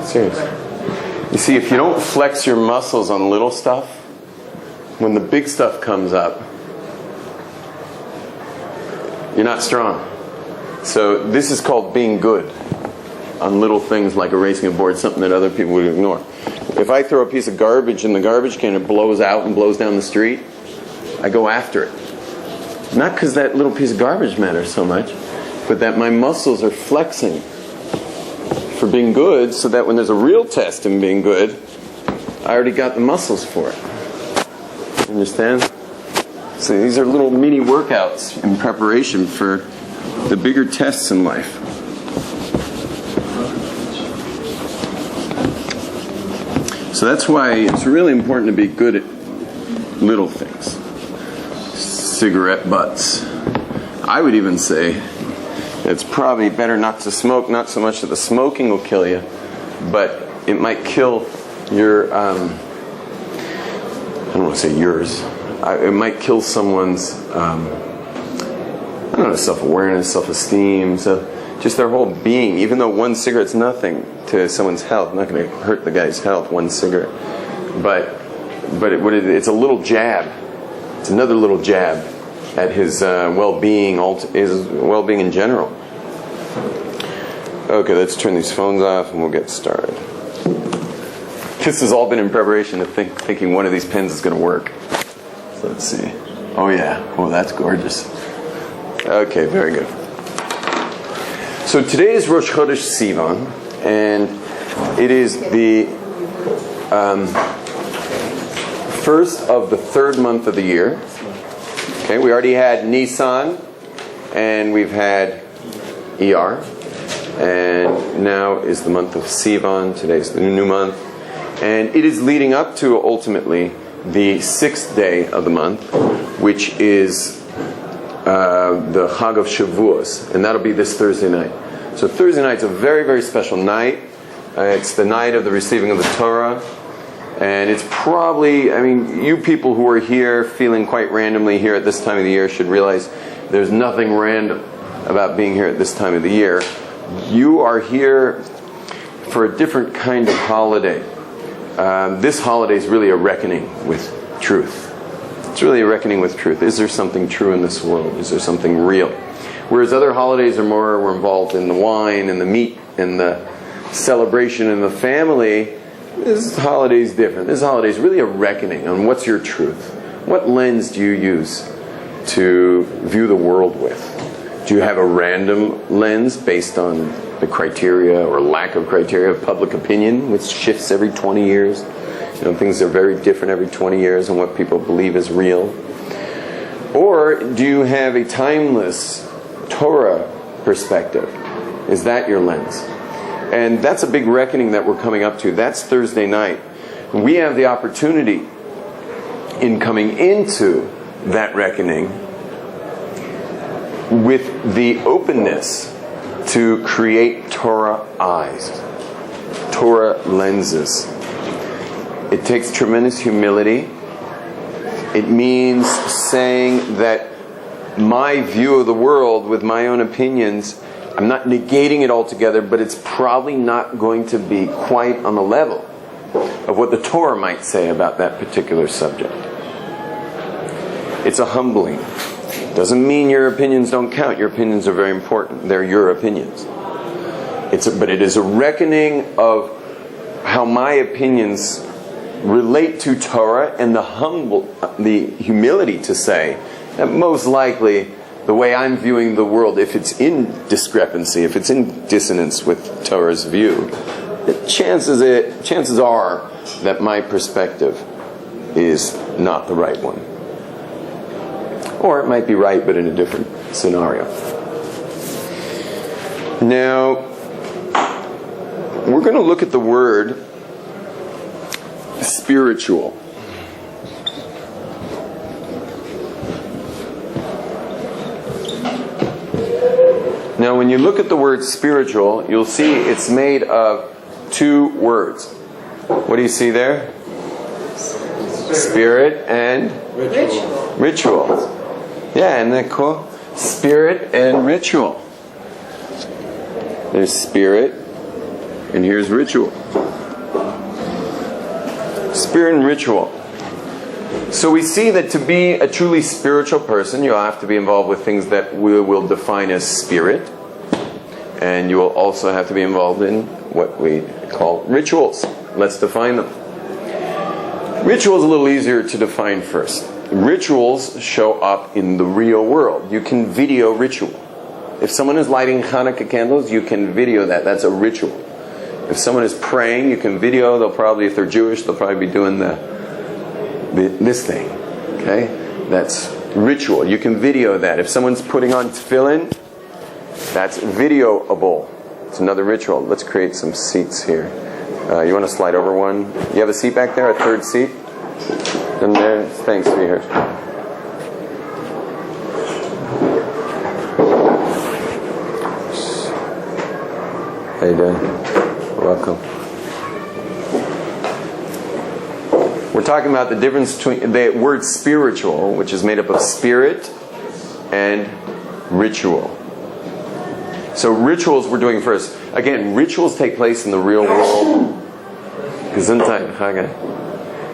Serious. You see, if you don't flex your muscles on little stuff, when the big stuff comes up, you're not strong. So this is called being good on little things like erasing a board, something that other people would ignore. If I throw a piece of garbage in the garbage can, it blows out and blows down the street, I go after it. Not because that little piece of garbage matters so much, but that my muscles are flexing for being good, so that when there's a real test in being good, I already got the muscles for it. Understand? So these are little mini workouts in preparation for the bigger tests in life. So that's why it's really important to be good at little things. Cigarette butts. I would even say it's probably better not to smoke, not so much that the smoking will kill you, but it might kill your, I don't want to say yours, it might kill someone's, self-awareness, self-esteem, so just their whole being. Even though one cigarette's nothing to someone's health, not going to hurt the guy's health, one cigarette, but it's a little jab. It's another little jab at his well-being, his well-being in general. Okay, let's turn these phones off and we'll get started. This has all been in preparation of thinking one of these pens is going to work. So let's see. Oh yeah. Oh, that's gorgeous. Okay, very good. So today is Rosh Chodesh Sivan, and it is the first of the third month of the year. Okay, we already had Nisan, and we've had ER, and now is the month of Sivan. Today's the new month, and it is leading up to ultimately the 6th day of the month, which is the Chag of Shavuos, and that'll be this Thursday night. So Thursday night's a very, very special night. It's the night of the receiving of the Torah. And it's probably, you people who are here feeling quite randomly here at this time of the year should realize there's nothing random about being here at this time of the year. You are here for a different kind of holiday. This holiday is really a reckoning with truth. It's really a reckoning with truth. Is there something true in this world? Is there something real? Whereas other holidays we're involved in the wine and the meat and the celebration and the family, this holiday is different. This holiday is really a reckoning on what's your truth. What lens do you use to view the world with? Do you have a random lens based on the criteria or lack of criteria of public opinion, which shifts every 20 years? Things are very different every 20 years and what people believe is real. Or do you have a timeless Torah perspective? Is that your lens? And that's a big reckoning that we're coming up to. That's Thursday night. We have the opportunity in coming into that reckoning with the openness to create Torah eyes, Torah lenses. It takes tremendous humility. It means saying that my view of the world with my own opinions, I'm not negating it altogether, but it's probably not going to be quite on the level of what the Torah might say about that particular subject. It's a humbling. Doesn't mean your opinions don't count. Your opinions are very important. They're your opinions. But it is a reckoning of how my opinions relate to Torah and the humility to say that most likely the way I'm viewing the world, if it's in discrepancy, if it's in dissonance with Torah's view, chances are that my perspective is not the right one. Or it might be right, but in a different scenario. Now, we're going to look at the word spiritual. Now, when you look at the word spiritual, you'll see it's made of two words. What do you see there? Spirit and ritual. Yeah, isn't that cool? Spirit and ritual. There's spirit And here's ritual. Spirit and ritual. So we see that to be a truly spiritual person, you'll have to be involved with things that we will define as spirit. And you will also have to be involved in what we call rituals. Let's define them. Rituals a little easier to define first. Rituals show up in the real world. You can video ritual. If someone is lighting Hanukkah candles, you can video that. That's a ritual. If someone is praying, you can video. They'll probably, if they're Jewish, they'll probably be doing this thing. Okay? That's ritual. You can video that. If someone's putting on tefillin, that's videoable. It's another ritual. Let's create some seats here. You want to slide over one? You have a seat back there? A third seat? In there? Thanks, sweetheart. How you doing? Welcome. We're talking about the difference between the word spiritual, which is made up of spirit and ritual. So rituals we're doing first. Again, rituals take place in the real world.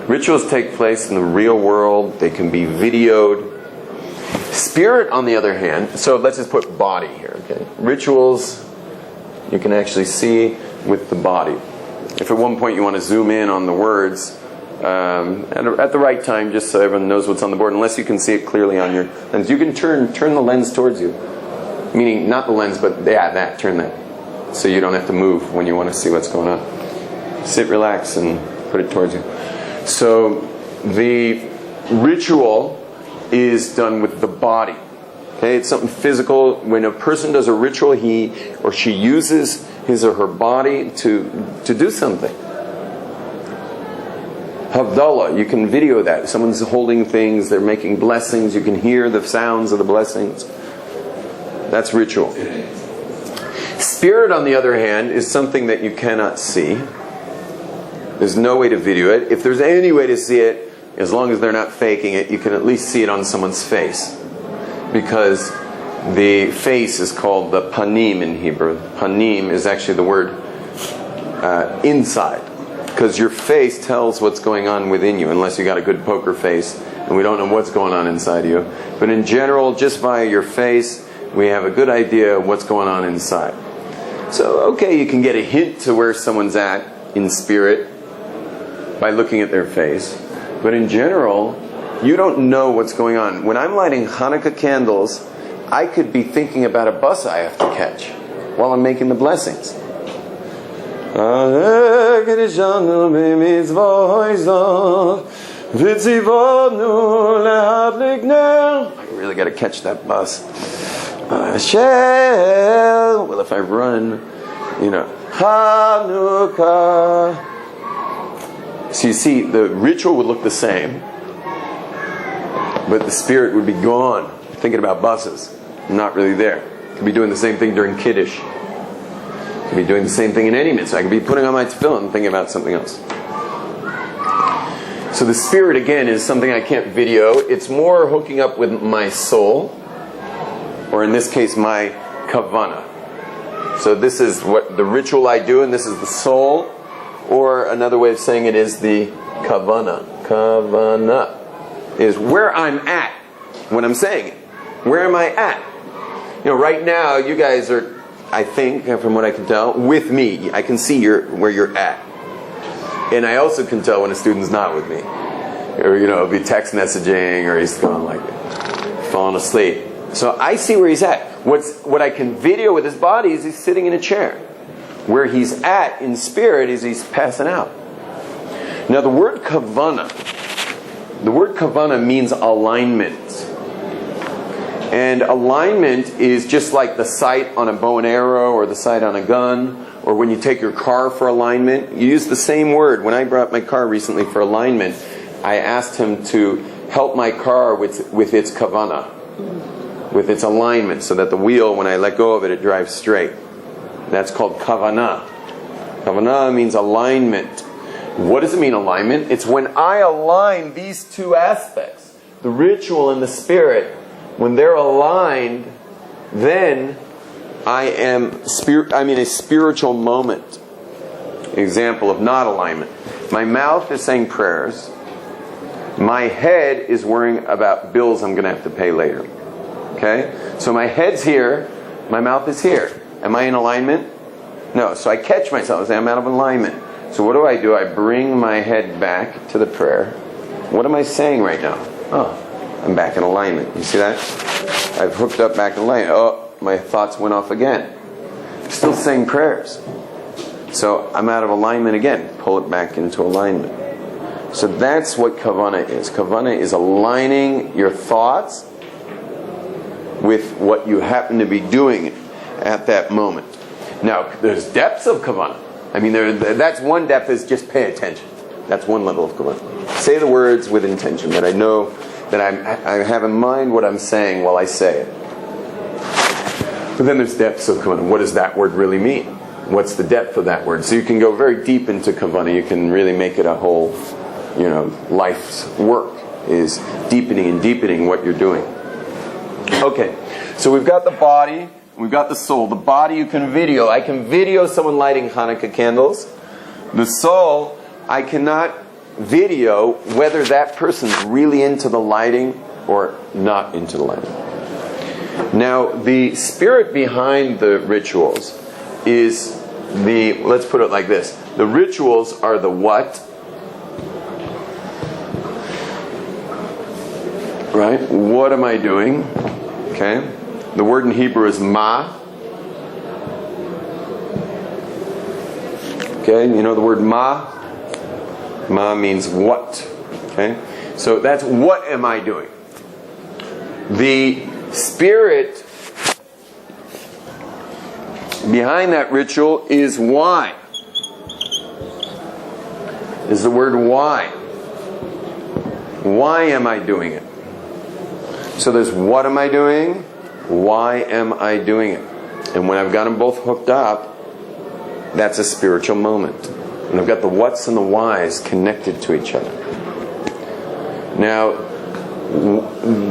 Rituals take place in the real world. They can be videoed. Spirit, on the other hand, so let's just put body here. Okay, rituals you can actually see with the body. If at one point you want to zoom in on the words at the right time, just so everyone knows what's on the board, unless you can see it clearly on your lens, you can turn the lens towards you. Meaning not the lens, but turn that. So you don't have to move when you want to see what's going on. Sit, relax, and put it towards you. So the ritual is done with the body. Okay, it's something physical. When a person does a ritual, he or she uses his or her body to do something. Havdalah, you can video that. Someone's holding things, they're making blessings, you can hear the sounds of the blessings. That's ritual. Spirit, on the other hand, is something that you cannot see. There's no way to video it. If there's any way to see it, as long as they're not faking it, you can at least see it on someone's face. Because the face is called the panim in Hebrew. Panim is actually the word inside. Because your face tells what's going on within you, unless you got a good poker face, and we don't know what's going on inside you. But in general, just via your face, we have a good idea of what's going on inside. So, okay, you can get a hint to where someone's at in spirit by looking at their face. But in general, you don't know what's going on. When I'm lighting Hanukkah candles, I could be thinking about a bus I have to catch while I'm making the blessings. I really got to catch that bus. Well, if I run, Hanukkah. So you see, the ritual would look the same, but the spirit would be gone, thinking about buses, not really there. Could be doing the same thing during Kiddush. Could be doing the same thing in any mitzvah. I could be putting on my tefillin and thinking about something else. So the spirit, again, is something I can't video. It's more hooking up with my soul, or in this case, my kavanah. So this is what the ritual I do, and this is the soul. Or another way of saying it is the kavanah. Kavanah is where I'm at when I'm saying it. Where am I at? Right now, you guys are, I think, from what I can tell, with me. I can see where you're at. And I also can tell when a student's not with me. Or, it'll be text messaging, or he's going falling asleep. So I see where he's at. What I can video with his body is he's sitting in a chair. Where he's at in spirit is he's passing out. Now the word kavanah means alignment. And alignment is just like the sight on a bow and arrow, or the sight on a gun, or when you take your car for alignment. You use the same word. When I brought my car recently for alignment, I asked him to help my car with its kavanah, with its alignment, so that the wheel, when I let go of it, it drives straight. That's called kavanah. Kavanah means alignment. What does it mean, alignment? It's when I align these two aspects, the ritual and the spirit. When they're aligned, then I'm in a spiritual moment. example of not alignment. My mouth is saying prayers. My head is worrying about bills I'm going to have to pay later. Okay? So my head's here, my mouth is here. Am I in alignment? No. So I catch myself and say I'm out of alignment. So what do? I bring my head back to the prayer. What am I saying right now? Oh, I'm back in alignment. You see that? I've hooked up back in alignment. Oh, my thoughts went off again. Still saying prayers. So I'm out of alignment again. Pull it back into alignment. So that's what kavanah is. Kavanah is aligning your thoughts with what you happen to be doing at that moment. Now, there's depths of kavanah. I mean, that's one depth is just pay attention. That's one level of kavanah. Say the words with intention, that I know that I have in mind what I'm saying while I say it. But then there's depths of kavanah. What does that word really mean? What's the depth of that word? So you can go very deep into kavanah. You can really make it a whole, life's work is deepening and deepening what you're doing. Okay, so we've got the body, we've got the soul. The body you can video. I can video someone lighting Hanukkah candles. The soul, I cannot video whether that person's really into the lighting or not into the lighting. Now, the spirit behind the rituals is let's put it like this. The rituals are the what? Right? What am I doing? Okay. The word in Hebrew is ma. Okay, you know the word ma? Ma means what. Okay? So that's what am I doing? The spirit behind that ritual is why. Is the word why. Why am I doing it? So there's what am I doing? Why am I doing it? And when I've got them both hooked up, that's a spiritual moment. And I've got the whats and the whys connected to each other. Now,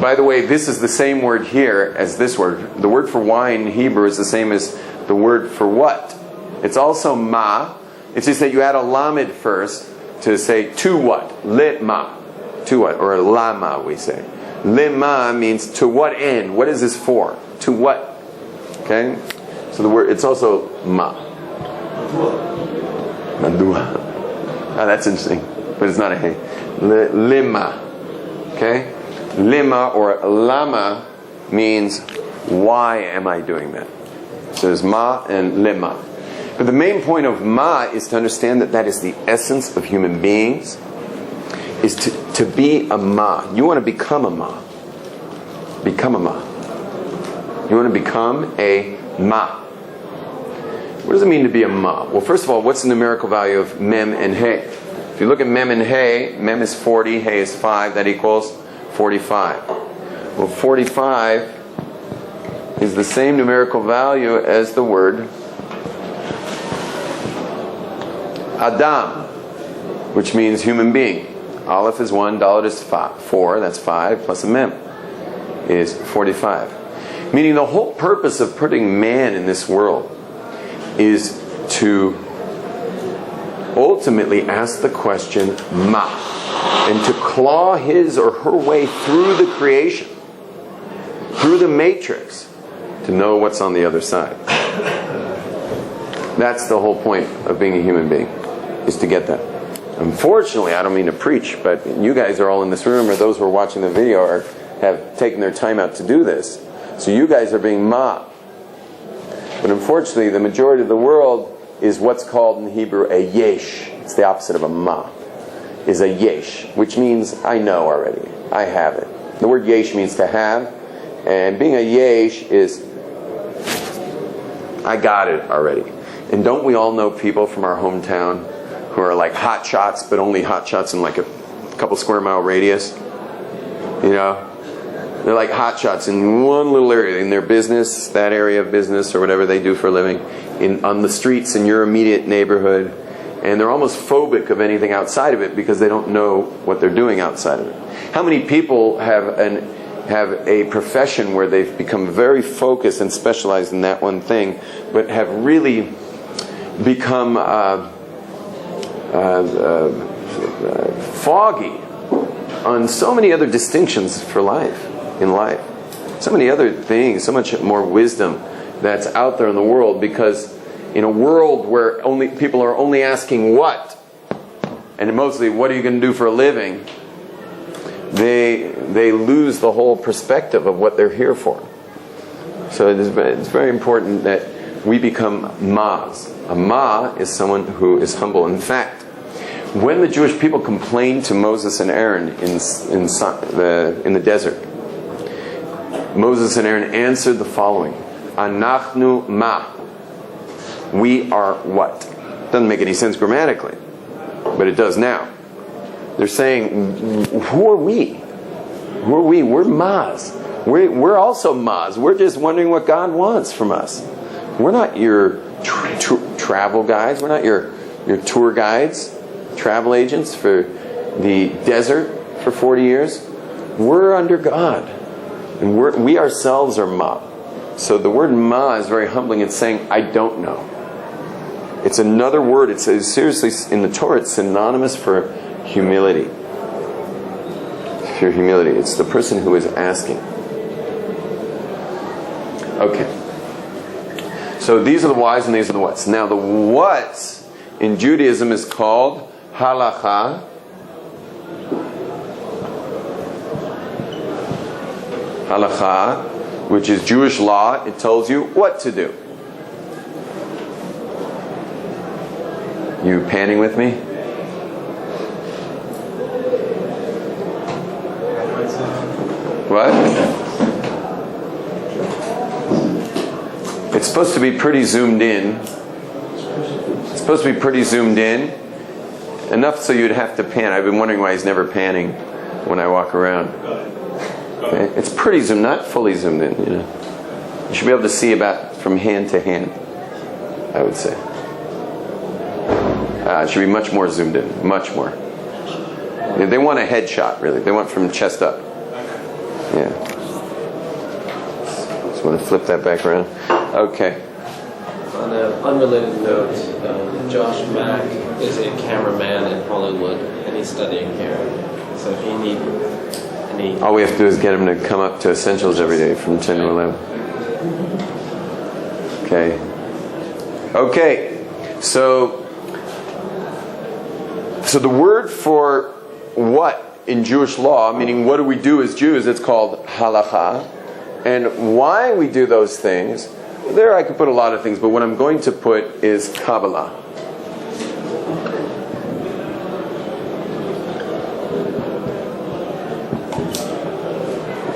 by the way, this is the same word here as this word. The word for why in Hebrew is the same as the word for what. It's also ma. It's just that you add a lamed first to say to what. Lima. To what? Or lama, we say. Lima means to what end? What is this for? To what? Okay? So the word, it's also ma. Madua. Oh, that's interesting. But it's not a hey. Lima. Okay? Lima or lama means why am I doing that? So there's ma and lima. But the main point of ma is to understand that that is the essence of human beings. Is to be a ma. You want to become a ma. Become a ma. You want to become a ma. What does it mean to be a ma? Well, first of all, what's the numerical value of mem and hey? If you look at mem and hey, mem is 40, hey is 5, that equals 45. Well, 45 is the same numerical value as the word Adam, which means human being. Aleph is 1, Dalet is 4, that's 5, plus a mem is 45. Meaning the whole purpose of putting man in this world is to ultimately ask the question, ma, and to claw his or her way through the creation, through the matrix, to know what's on the other side. That's the whole point of being a human being, is to get that. Unfortunately, I don't mean to preach, but you guys are all in this room, or those who are watching the video have taken their time out to do this. So you guys are being ma. But unfortunately, the majority of the world is what's called in Hebrew a yesh. It's the opposite of a ma. Is a yesh, which means I know already. I have it. The word yesh means to have. And being a yesh is I got it already. And don't we all know people from our hometown who are like hot shots, but only hot shots in like a couple square mile radius? You know? They're like hot shots in one little area, in their business, that area of business or whatever they do for a living, on the streets in your immediate neighborhood. And they're almost phobic of anything outside of it because they don't know what they're doing outside of it. How many people have a profession where they've become very focused and specialized in that one thing, but have really become foggy on so many other distinctions for life, in life. So many other things, so much more wisdom that's out there in the world, because in a world where people are only asking what, and mostly what are you going to do for a living, they lose the whole perspective of what they're here for. So it's very important that we become ma'as. A ma is someone who is humble. In fact, when the Jewish people complained to Moses and Aaron in the desert, Moses and Aaron answered the following: Anachnu ma. We are what? Doesn't make any sense grammatically, but it does now. They're saying, who are we? Who are we? We're ma'as. We're also ma'as. We're just wondering what God wants from us. We're not your travel guides. We're not your tour guides, travel agents for the desert for 40 years. We're under God. And we ourselves are ma. So the word ma is very humbling. It's saying, I don't know. It's another word. It's seriously, in the Torah, it's synonymous for humility. For humility. It's the person who is asking. Okay. So these are the whys and these are the whats. Now the whats in Judaism is called halacha. Halacha, which is Jewish law. It tells you what to do. You panning with me? What? It's supposed to be pretty zoomed in. It's supposed to be pretty zoomed in. Enough so you'd have to pan. I've been wondering why he's never panning when I walk around. Okay? It's pretty zoomed, not fully zoomed in. You should be able to see about from hand to hand, I would say. It should be much more zoomed in. Much more. They want a headshot, really. They want from chest up. Yeah. Just want to flip that back around. Okay. On an unrelated note, Josh Mack is a cameraman in Hollywood, and he's studying here. So if you need any... All we have to do is get him to come up to Essentials every day from 10 to 11. Okay. Okay. So the word for what in Jewish law, meaning what do we do as Jews, it's called halacha. And why we do those things, there I could put a lot of things, but what I'm going to put is Kabbalah.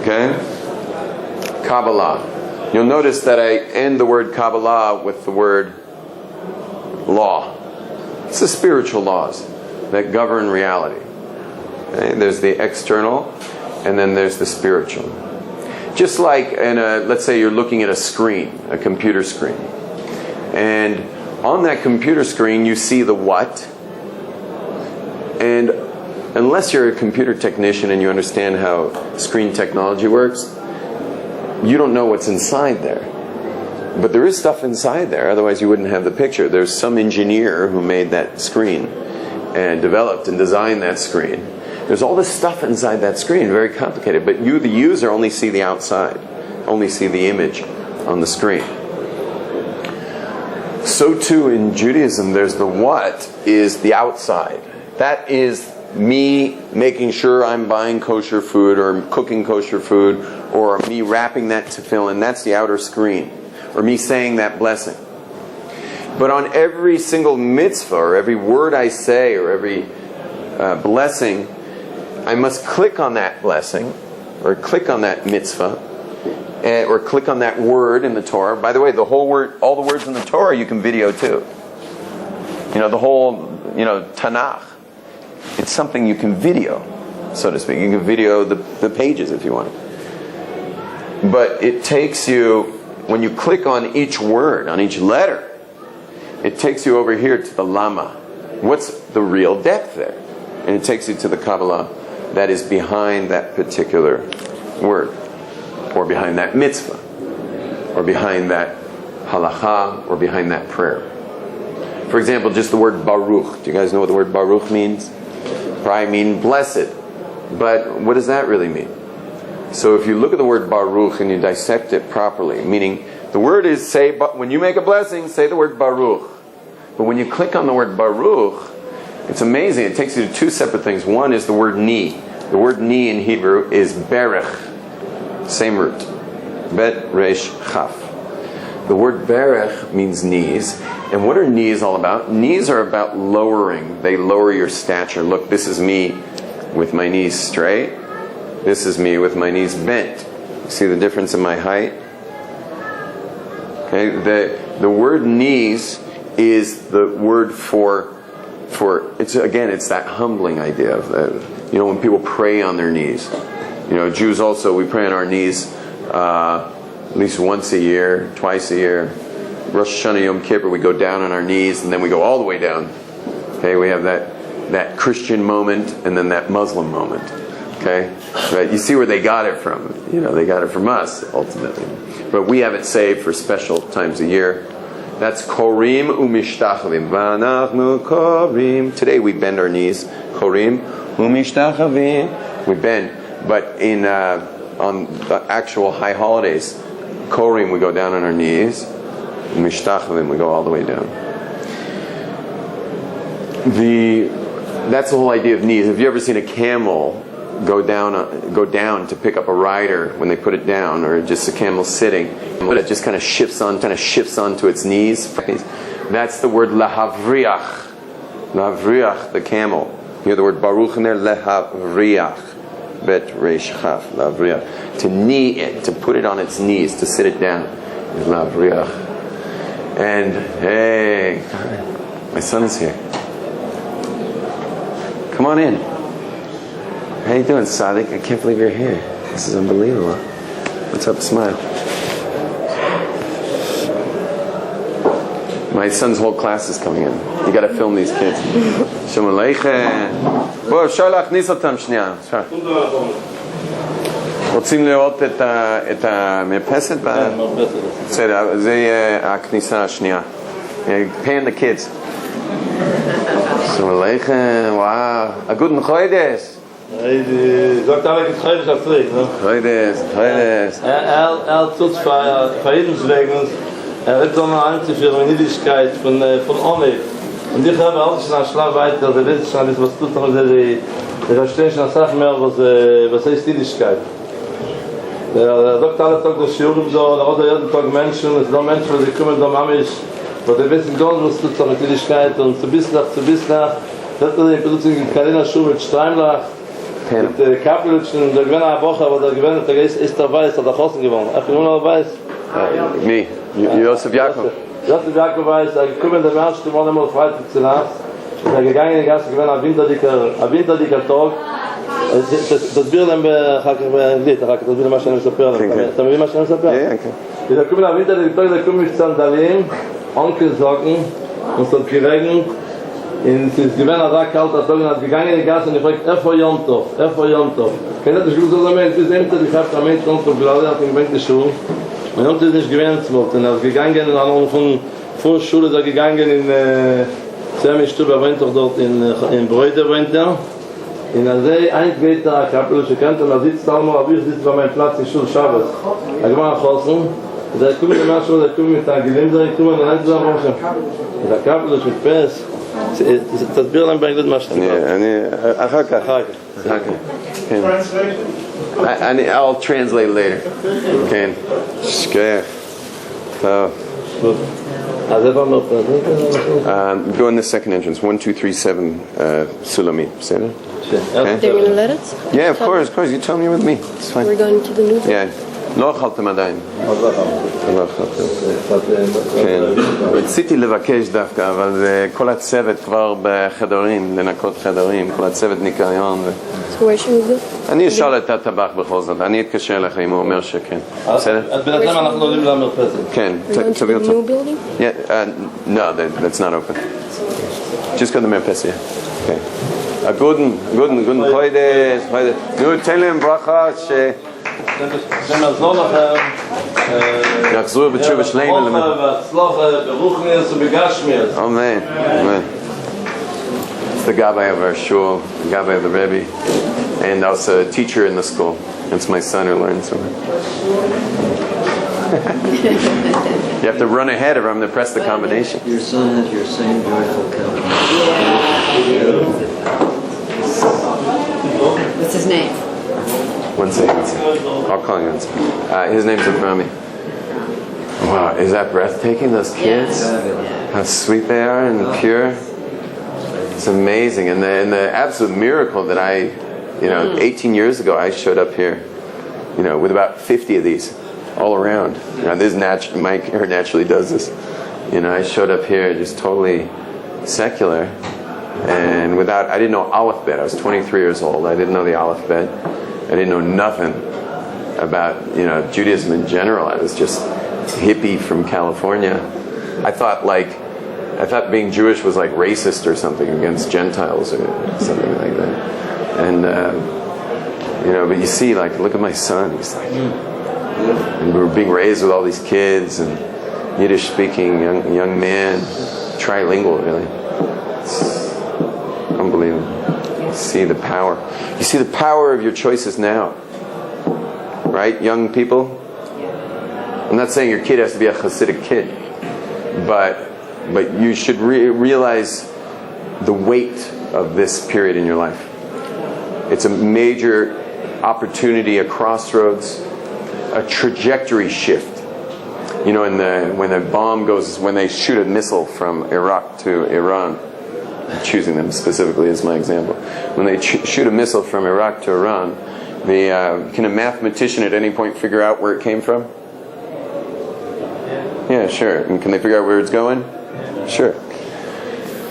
Okay? Kabbalah. You'll notice that I end the word Kabbalah with the word law. It's the spiritual laws that govern reality. Okay? There's the external, and then there's the spiritual. Just like let's say you're looking at a screen, a computer screen. And on that computer screen you see the what. And unless you're a computer technician and you understand how screen technology works, you don't know what's inside there. But there is stuff inside there, otherwise you wouldn't have the picture. There's some engineer who made that screen and developed and designed that screen. There's all this stuff inside that screen, very complicated. But you, the user, only see the outside, only see the image on the screen. So too in Judaism, there's the what is the outside. That is me making sure I'm buying kosher food or cooking kosher food, or me wrapping that tefillin. That's the outer screen. Or me saying that blessing. But on every single mitzvah, or every word I say, or every blessing, I must click on that blessing, or click on that mitzvah, or click on that word in the Torah. By the way, the whole word, all the words in the Torah you can video too. The whole, Tanakh. It's something you can video, so to speak. You can video the pages if you want. But it takes you, when you click on each word, on each letter, it takes you over here to the lama. What's the real depth there? And it takes you to the Kabbalah that is behind that particular word, or behind that mitzvah, or behind that halacha, or behind that prayer. For example, just the word Baruch. Do you guys know what the word Baruch means? Probably mean blessed. But what does that really mean? So if you look at the word Baruch and you dissect it properly, meaning the word is when you make a blessing, say the word Baruch. But when you click on the word Baruch, it's amazing. It takes you to two separate things. One is the word ni. The word ni in Hebrew is berech. Same root. Bet, resh, chaf. The word berech means knees. And what are knees all about? Knees are about lowering. They lower your stature. Look, this is me with my knees straight. This is me with my knees bent. See the difference in my height? Okay, the word knees is the word for it's that humbling idea of when people pray on their knees. Jews also, we pray on our knees at least once a year, twice a year. Rosh Hashanah Yom Kippur, we go down on our knees and then we go all the way down. Okay, we have that Christian moment and then that Muslim moment. Okay, right? You see where they got it from. They got it from us ultimately, but we have it saved for special times a year. That's korim umishtachavim. V'anachnu korim. Today we bend our knees. Korim umishtachavim. We bend, but on the actual high holidays, korim, we go down on our knees. Umishtachavim, we go all the way down. That's the whole idea of knees. Have you ever seen a camel go down to pick up a rider when they put it down, or just a camel sitting, but it just kind of shifts onto its knees? That's the word lahavriach. Lahavriach, the camel. You hear the word baruch in there? Lahavriach. Bet resh chaf. Lahavriach. To knee it, to put it on its knees, to sit it down. Lahavriach. And hey, my son is here. Come on in. How you doing, Sadiq? I can't believe you're here. This is unbelievable. What's up? Smile. My son's whole class is coming in. You got to film these kids. Shalom Aleichem. בוא, אפשר להכניס אותם שנייה. רוצים לראות את המרפסת? בסדר, זה יהיה הכניסה השנייה. Pan the kids. Shalom Aleichem. Wow. A guten Chodesh. Sagt alle getreidig auf Trick, ne? Chodesh. Tut Verhältniswegen, hat so eine einzige Niedrigkeit von Omi. Und ich habe auch schon einen Schlag weiter, der letzte Schlag ist, was tut noch der verstehen schon eine Sache mehr, was heißt Niedrigkeit. Der sagt alle Tag das Schurum so, der hat jeden Tag Menschen, es sind noch Menschen, die kommen da Mamisch, wo der wissen gar nicht, was tut noch mit Niedrigkeit, und zu bis nach, das ist die Produktion in Karina Schuh mit Streimlach, mit Kapelutschen, der gewinnt eine Woche, aber der gewinnt, der ist dabei, ist der Kosten gewonnen. Ach, nur noch weiß? Nee, Josef Jakob. Josef Jakob weiß, er gekommen der Mensch, die wollen immer Freitag zu Nacht, er gegangen in die Gasse, gewinnt ein winterdicker Tag. Das Birnen das Birnen mal schnell מספר. אתה מבין מה שאני מספר? כן. Da kommen am winterdicker Tag, da kommen mit Sandalen, Onkelsocken, und so geregnet. Es ist gewesen, kalt, er hat gegangen in die Gasse und ich fragte, vor Yom Tov. Kennt ihr das gut so, Mensch, bis Ende, ich habe am Ende schon so Blade, hat ihn gewinnt die Schuhe. Mein Onkel ist nicht gewinnt worden, er ist gegangen, von Vorschule, er gegangen in Zermi-Stube, er wohnt doch dort in Bräude, wohnt er. In der See, ein geht da, Kapelusche kennt er sitzt da mal, aber ich sitze bei meinem Platz in Schule Schabbat. Er gemacht nach Hause, und er kommt mit mit der Geländer, ich komme und dann ist er der Kapelusche mit Pes. תסביר להם באנגלית מה שאתה אחר כך. I'll translate later. כן. שכח. טוב. אז איפה המרפסת? Go in the second entrance. 1, 2, 3, 7 Sulamit. בסדר? They're going to let us? Yeah, of course. You tell me with me. It's fine. We're going to the new building? Yeah. לא אכלתם עדיין. לא אכלתם. כן. רציתי לבקש דווקא, אבל כל הצוות כבר בחדרים, לנקות חדרים, כל הצוות ניקיון. So where should we go? אני אשאל את הטבח בכל זאת, אני אתקשר אליך אם הוא אומר שכן. בסדר? אז בינתיים אנחנו עולים למרפסת. כן, תביא אותו. We're going to the new building? Yeah, no, that's not open. Just go to the מרפסת. Okay. גודן, חוידס. נו, תן להם ברכה ש... Wenn man so nachher Yachzur b'tshuva shleima. והצלחה ברוחניס ובגשמיס. Amen. Amen. It's the Gabbai of our shul, the Gabbai of the Rabbi, and also a teacher in the school. It's my son who learns from him. You have to run ahead of him to press the combination. Your son has your same joyful countenance. What's his name? One second. I'll call you one second. His name's Rabbi. Wow, is that breathtaking? Those kids, how sweet they are and pure. It's amazing, and the absolute miracle that 18 years ago, I showed up here, with about 50 of these all around. This Mike here naturally does this. I showed up here just totally secular, and I didn't know Aleph Bet. I was 23 years old. I didn't know the Aleph Bet. I didn't know nothing about Judaism in general. I was just hippie from California. I thought being Jewish was like racist or something against Gentiles or something like that. And but you see, look at my son. He's and we were being raised with all these kids and Yiddish speaking young man, trilingual really. It's unbelievable. You see the power. You see the power of your choices now, right, young people? I'm not saying your kid has to be a Hasidic kid, but you should realize the weight of this period in your life. It's a major opportunity, a crossroads, a trajectory shift. When they shoot a missile from Iraq to Iran, I'm choosing them specifically as my example. When they shoot a missile from Iraq to Iran, can a mathematician at any point figure out where it came from? Yeah, sure. And can they figure out where it's going? Sure.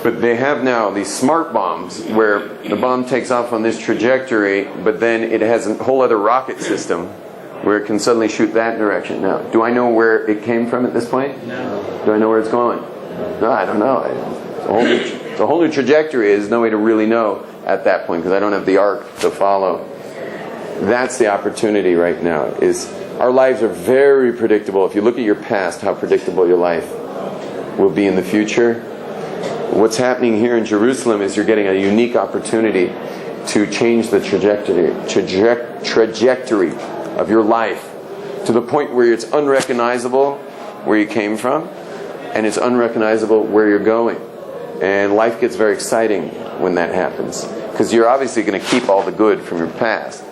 But they have now these smart bombs where the bomb takes off on this trajectory, but then it has a whole other rocket system where it can suddenly shoot that direction. Now, do I know where it came from at this point? No. Do I know where it's going? No, I don't know. It's a whole new trajectory. There's no way to really know at that point because I don't have the arc to follow. That's the opportunity right now. Our lives are very predictable. If you look at your past, how predictable your life will be in the future. What's happening here in Jerusalem is you're getting a unique opportunity to change the trajectory of your life to the point where it's unrecognizable where you came from and it's unrecognizable where you're going. And life gets very exciting when that happens because you're obviously going to keep all the good from your past,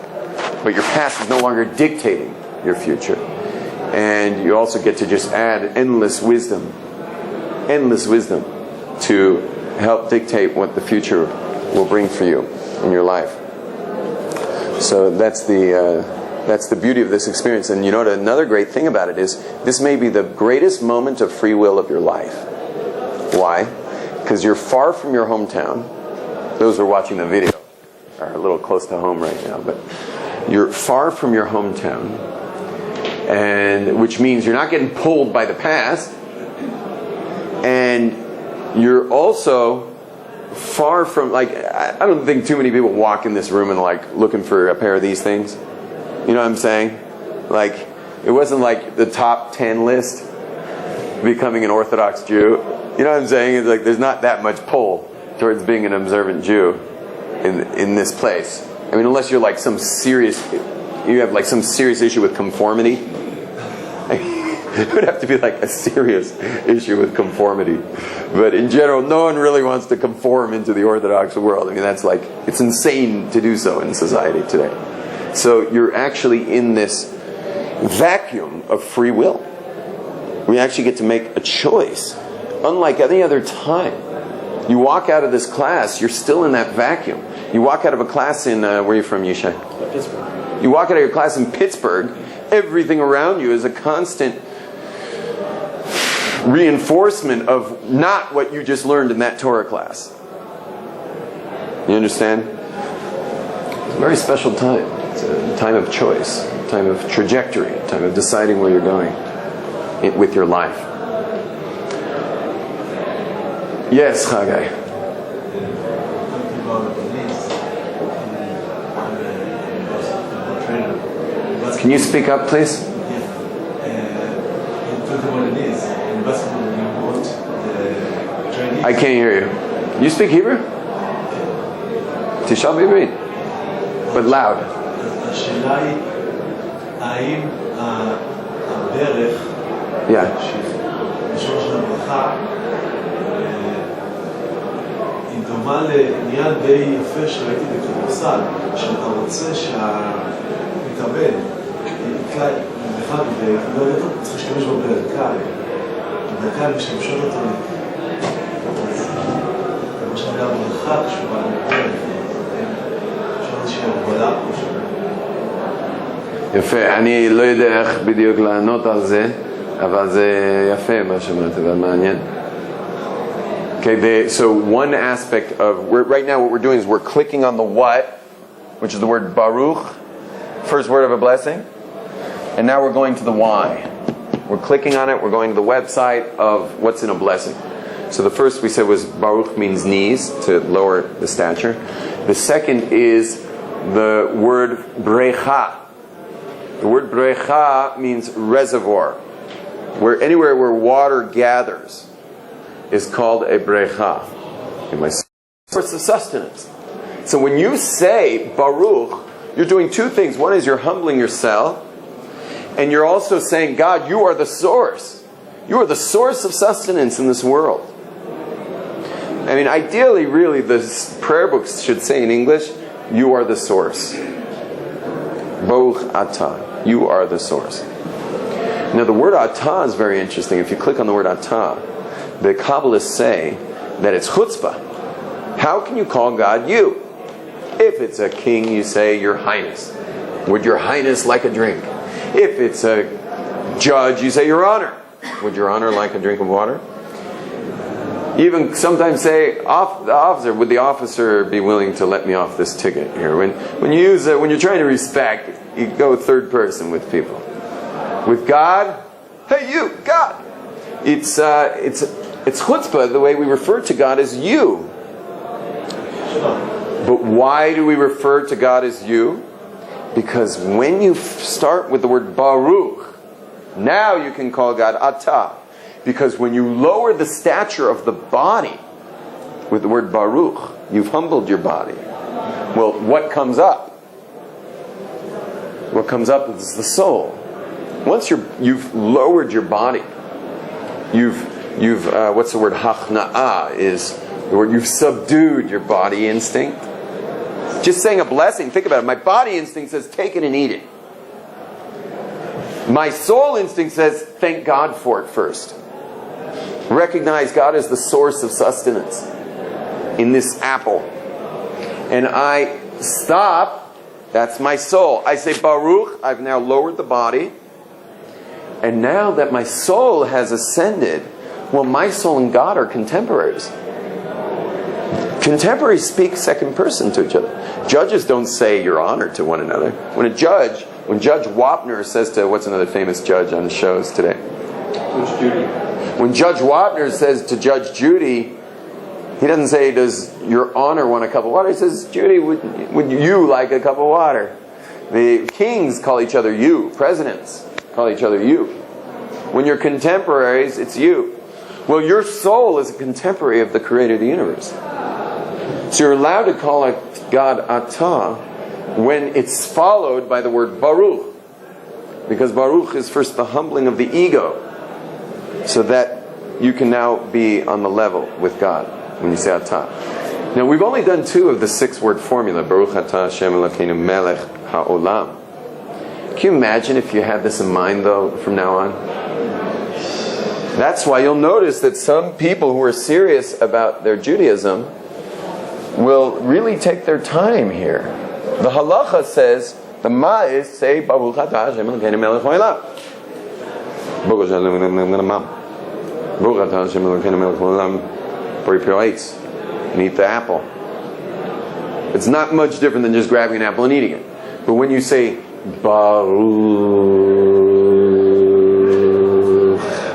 but your past is no longer dictating your future. And you also get to just add endless wisdom to help dictate what the future will bring for you in your life. So that's the beauty of this experience. And another great thing about it is this may be the greatest moment of free will of your life. Why? Because you're far from your hometown. Those who are watching the video are a little close to home right now, but you're far from your hometown, and which means you're not getting pulled by the past, and you're also far from I don't think too many people walk in this room and looking for a pair of these things. You know what I'm saying? It wasn't the top 10 list becoming an Orthodox Jew. You know what I'm saying? It's there's not that much pull towards being an observant Jew in this place. I mean, unless you're you have some serious issue with conformity. It would have to be a serious issue with conformity. But in general, no one really wants to conform into the Orthodox world. I mean, that's it's insane to do so in society today. So you're actually in this vacuum of free will. We actually get to make a choice. Unlike any other time. You walk out of this class, you're still in that vacuum. You walk out of a class in, where are you from, Yishai? Pittsburgh. You walk out of your class in Pittsburgh, everything around you is a constant reinforcement of not what you just learned in that Torah class. You understand? It's a very special time. It's a time of choice, a time of trajectory, a time of deciding where you're going with your life. Yes, Chagai. Can you speak up, please? I can't hear you. You speak Hebrew? Tishal B'Ivrit. But loud. השאלה היא, האם הברך, Yeah. לשון של הברכה, היא דומה לעניין די יפה שראיתי בכדורסל, שאתה רוצה שהמקבל יקלע לך ולא יודע, צריך להשתמש בו ברכיים. ברכיים משתמשות אותו. אז למשל הברכה קשורה לברך. אפשר איזושהי הגבלה פה שם. יפה, אני לא יודע איך בדיוק לענות על זה, אבל זה יפה מה שאומרת, אבל מעניין. Okay, so one aspect of, right now what we're doing is we're clicking on the what, which is the word Baruch, first word of a blessing, and now we're going to the why. We're clicking on it, we're going to the website of what's in a blessing. So the first we said was Baruch means knees, to lower the stature. The second is the word Brecha. The word Brecha means reservoir. Anywhere where water gathers is called a Brecha. My source of sustenance. So when you say Baruch, you're doing two things. One is you're humbling yourself, and you're also saying, God, you are the source. You are the source of sustenance in this world. I mean, ideally, really, the prayer books should say in English, you are the source. Baruch atah. You are the source. Now, the word atah is very interesting. If you click on the word atah, the Kabbalists say that it's chutzpah. How can you call God you? If it's a king, you say, Your Highness. Would Your Highness like a drink? If it's a judge, you say, Your Honor. Would Your Honor like a drink of water? You even sometimes say, the officer, would the officer be willing to let me off this ticket here? When you're trying to respect, you go third person with people. With God, hey you, God. It's chutzpah, the way we refer to God as you. But why do we refer to God as you? Because when you start with the word Baruch, now you can call God Atah. Because when you lower the stature of the body with the word Baruch, you've humbled your body. Well, what comes up? What comes up is the soul. Once you've lowered your body, you've what's the word? Hachna'ah is the word. You've subdued your body instinct. Just saying a blessing, think about it. My body instinct says, take it and eat it. My soul instinct says, thank God for it first. Recognize God as the source of sustenance in this apple. And I stop, that's my soul. I say, Baruch, I've now lowered the body. And now that my soul has ascended, well, my soul and God are contemporaries. Contemporaries speak second person to each other. Judges don't say your honor to one another. When Judge Wapner says to, what's another famous judge on the shows today? Judge Judy. When Judge Wapner says to Judge Judy, he doesn't say, does your honor want a cup of water? He says, Judy, would you like a cup of water? The kings call each other you. Presidents call each other you. When you're contemporaries, it's you. Well, your soul is a contemporary of the creator of the universe. So you're allowed to call God Atah when it's followed by the word Baruch. Because Baruch is first the humbling of the ego. So that you can now be on the level with God when you say Atah. Now we've only done 2 of the 6-word formula. Baruch Atah Hashem Elokeinu Melech HaOlam. Can you imagine if you had this in mind though from now on? That's why you'll notice that some people who are serious about their Judaism will really take their time here. The halacha says, the ma'is say, Baruch atah Hashem Elokeinu melech haolam. Baruch atah Hashem Elokeinu melech haolam. Break your legs and eat the apple. It's not much different than just grabbing an apple and eating it. But when you say, Baruch,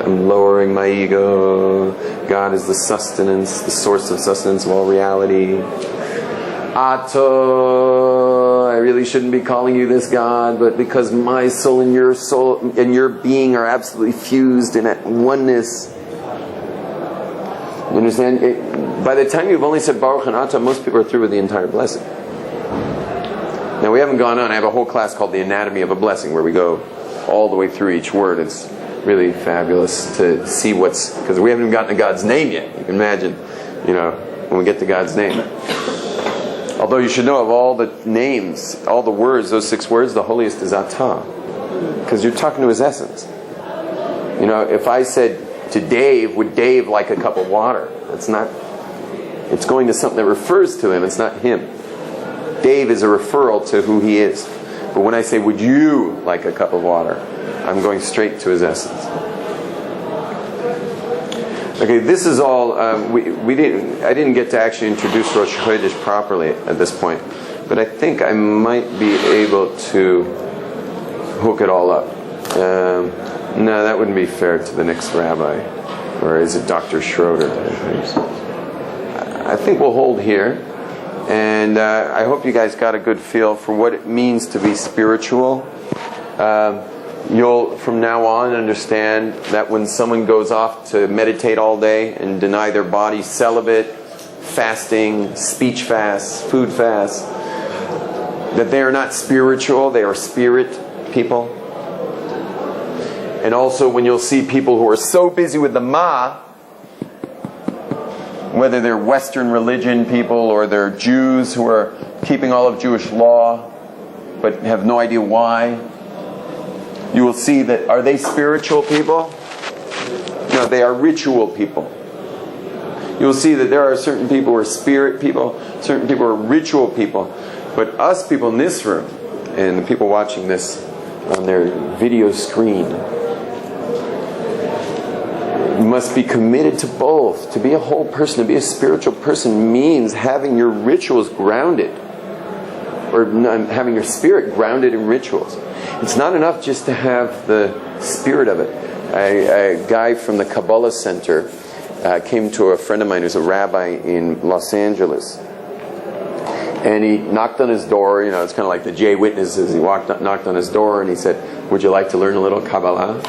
I'm lowering my ego. God is the sustenance, the source of sustenance of all reality. Ato, really shouldn't be calling you this God, but because my soul and your being are absolutely fused in at oneness. You understand? By the time you've only said Baruch and Atah, most people are through with the entire blessing. Now we haven't gone on. I have a whole class called The Anatomy of a Blessing where we go all the way through each word. It's really fabulous to see because we haven't even gotten to God's name yet. You can imagine, when we get to God's name. Although you should know of all the names, all the words, those 6 words, the holiest is Atah. Because you're talking to His essence. If I said to Dave, would Dave like a cup of water? It's going to something that refers to him, it's not him. Dave is a referral to who he is. But when I say, would you like a cup of water? I'm going straight to His essence. Okay, this is all. I didn't get to actually introduce Rosh Chodesh properly at this point, but I think I might be able to hook it all up. No, that wouldn't be fair to the next rabbi, or is it Dr. Schroeder? I think we'll hold here, and I hope you guys got a good feel for what it means to be spiritual. You'll, from now on, understand that when someone goes off to meditate all day and deny their body celibate, fasting, speech fast, food fast, that they are not spiritual, they are spirit people. And also when you'll see people who are so busy with the Ma, whether they're Western religion people or they're Jews who are keeping all of Jewish law but have no idea why, you will see that, are they spiritual people? No, they are ritual people. You will see that there are certain people who are spirit people, certain people who are ritual people. But us people in this room, and the people watching this on their video screen, must be committed to both. To be a whole person, to be a spiritual person, means having your rituals grounded, or having your spirit grounded in rituals. It's not enough just to have the spirit of it. A guy from the Kabbalah Center came to a friend of mine who's a rabbi in Los Angeles, and he knocked on his door. It's kind of like the J Witnesses. He knocked on his door, and he said, "Would you like to learn a little Kabbalah?"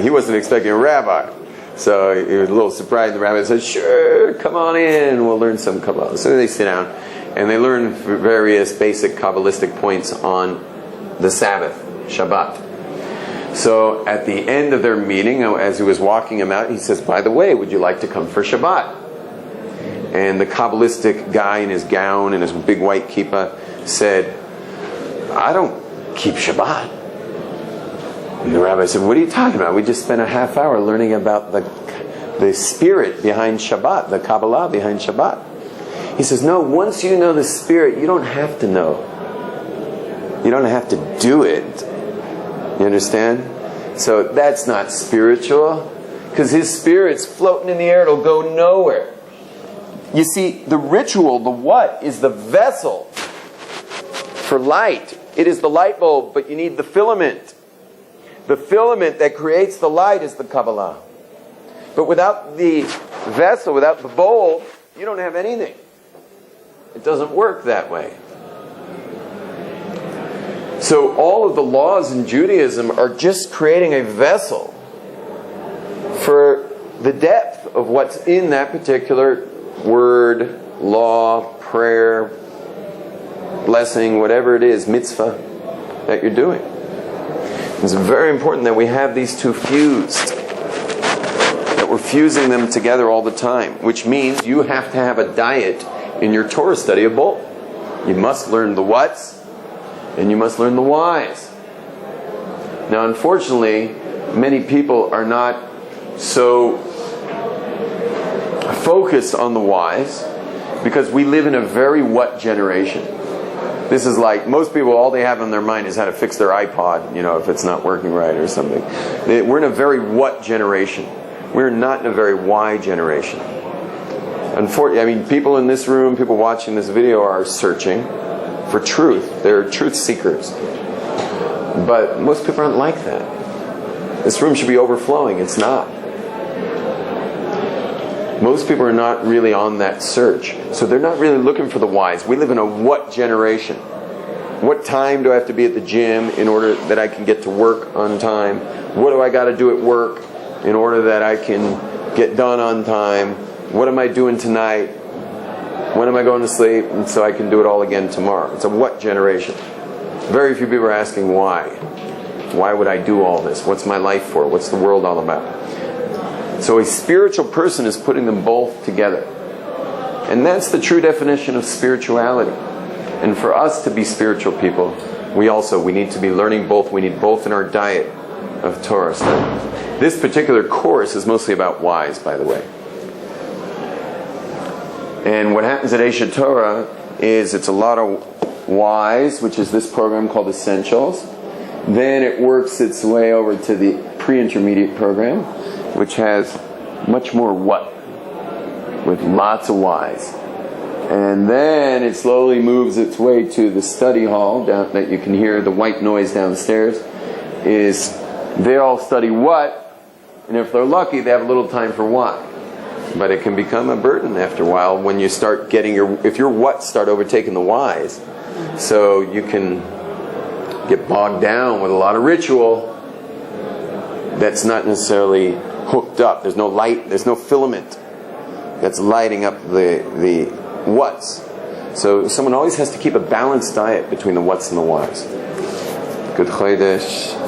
He wasn't expecting a rabbi, so he was a little surprised. The rabbi said, "Sure, come on in. We'll learn some Kabbalah." So they sit down, and they learn various basic Kabbalistic points on the Sabbath, Shabbat. So at the end of their meeting, as he was walking him out, he says, "By the way, would you like to come for Shabbat?" And the Kabbalistic guy in his gown and his big white kippah said, "I don't keep Shabbat." And the rabbi said, "What are you talking about? We just spent a half hour learning about the spirit behind Shabbat, the Kabbalah behind Shabbat." He says, "No, once you know the spirit, you don't have to know. You don't have to do it." You understand? So that's not spiritual, because his spirit's floating in the air. It'll go nowhere. You see, the ritual, the what, is the vessel for light. It is the light bulb, but you need the filament. The filament that creates the light is the Kabbalah. But without the vessel, without the bulb, you don't have anything. It doesn't work that way. So all of the laws in Judaism are just creating a vessel for the depth of what's in that particular word, law, prayer, blessing, whatever it is, mitzvah that you're doing. It's very important that we have these two fused, that we're fusing them together all the time, which means you have to have a diet in your Torah study of both. You must learn the whats, and you must learn the whys. Now, unfortunately, many people are not so focused on the whys because we live in a very what generation. This is like, most people, all they have on their mind is how to fix their iPod, if it's not working right or something. We're in a very what generation. We're not in a very why generation. Unfortunately, people in this room, people watching this video are searching for truth. They're truth seekers. But most people aren't like that. This room should be overflowing. It's not. Most people are not really on that search. So they're not really looking for the whys. We live in a what generation. What time do I have to be at the gym in order that I can get to work on time? What do I got to do at work in order that I can get done on time? What am I doing tonight? When am I going to sleep? And so I can do it all again tomorrow. It's a what generation. Very few people are asking why. Why would I do all this? What's my life for? What's the world all about? So a spiritual person is putting them both together. And that's the true definition of spirituality. And for us to be spiritual people, we need to be learning both. We need both in our diet of Torah study. This particular course is mostly about whys, by the way. And what happens at Eshet Torah is it's a lot of whys, which is this program called Essentials. Then it works its way over to the pre-intermediate program, which has much more what, with lots of whys. And then it slowly moves its way to the study hall down, that you can hear the white noise downstairs. Is they all study what, and if they're lucky, they have a little time for why. But it can become a burden after a while when you start getting if your whats start overtaking the whys. So you can get bogged down with a lot of ritual that's not necessarily hooked up. There's no light, there's no filament that's lighting up the whats. So someone always has to keep a balanced diet between the whats and the whys. Good chodesh.